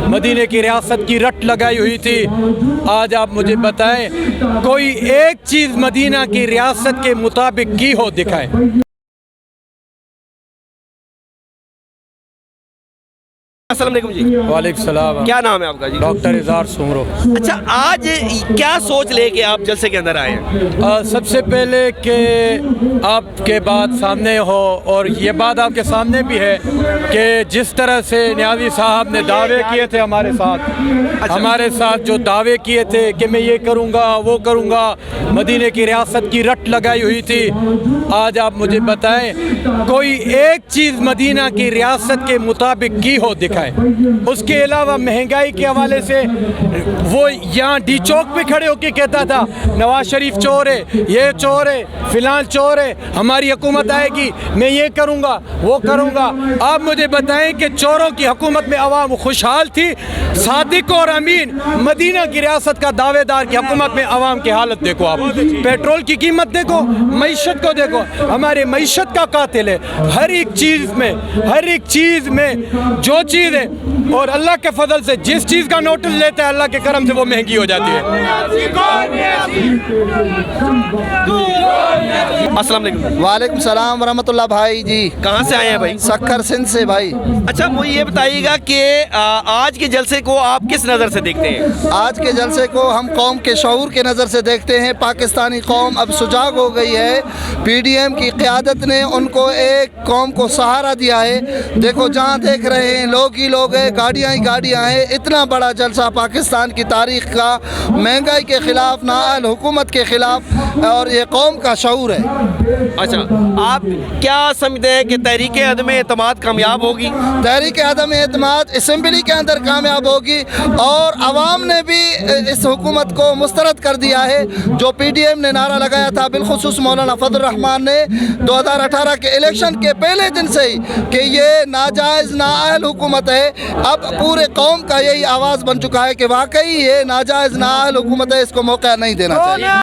मदीने की रियासत की रट लगाई हुई थी। आज आप मुझे बताएं, कोई एक चीज़ मदीना की रियासत के मुताबिक की हो दिखाएं। अस्सलाम वालेकुम जी। वालेकुम सलाम। क्या नाम है आपका जी? डॉक्टर इज़हार सुमरो। अच्छा, आज क्या सोच लेके आप जलसे के अंदर आए हैं? सबसे पहले कि आपके बात सामने हो, और ये बात आपके सामने भी है कि जिस तरह से न्याजी साहब ने दावे किए थे हमारे साथ जो दावे किए थे कि मैं ये करूँगा वो करूँगा, मदीने की रियासत की रट लगाई हुई थी। आज आप मुझे बताएं, कोई एक चीज़ मदीना की रियासत के मुताबिक की हो दिखाएं। उसके अलावा महंगाई के हवाले से वो यहाँ डी चौक पे खड़े होकर कहता था नवाज शरीफ चोर है, ये चोर है, फिलहाल चोर है, हमारी हुकूमत आएगी मैं ये करूँगा वो करूँगा। आप मुझे बताएं कि चोरों की हुकूमत में अवाम खुशहाल थी? सादिक और अमीन मदीना की रियासत का दावेदार की हुकूमत में अवाम की हालत देखो, आप पेट्रोल की कीमत देखो, मईशत को देखो, हमारे मईशत का कातिल है। हर एक चीज़ में जो चीज़ है, और अल्लाह के फजल से जिस चीज़ का नोटिस लेता है अल्लाह के करम से वो महंगी हो जाती है। अस्सलाम वालेकुम। वालेकुम सलाम वरहमतुल्लाह। भाई जी कहाँ से आए हैं भाई? सक्खर सिंध से भाई। अच्छा, मुझे ये बताइएगा कि आज के जलसे को आप किस नज़र से देखते हैं? आज के जलसे को हम कौम के शऊर के नज़र से देखते हैं। पाकिस्तानी कौम अब सुजाग हो गई है। पीडीएम की क़यादत ने उनको एक कौम को सहारा दिया है। देखो जहाँ देख रहे हैं लोग ही लोग हैं, गाड़ियाँ ही गाड़ियाँ हैं। इतना बड़ा जलसा पाकिस्तान की तारीख़ का, महंगाई के ख़िलाफ़, नाअहल हुकूमत के ख़िलाफ़, और ये कौम का शऊर है। अच्छा, आप क्या समझते हैं कि तहरीक अदम एतमाद कामयाब होगी? तहरीक अदम एतमाद असम्बली के अंदर कामयाब होगी, और आवाम ने भी इस हुकूमत को मुस्तरद कर दिया है। जो पीडीएम ने नारा लगाया था, बिलखुसूस मौलाना फजल रहमान ने 2018 के इलेक्शन के पहले दिन से ही, कि ये नाजायज़ नाअहल हुकूमत है, अब पूरे कौम का यही आवाज़ बन चुका है कि वाकई ये नाजायज़ नाअहल हुकूमत है, इसको मौका नहीं देना चाहिए।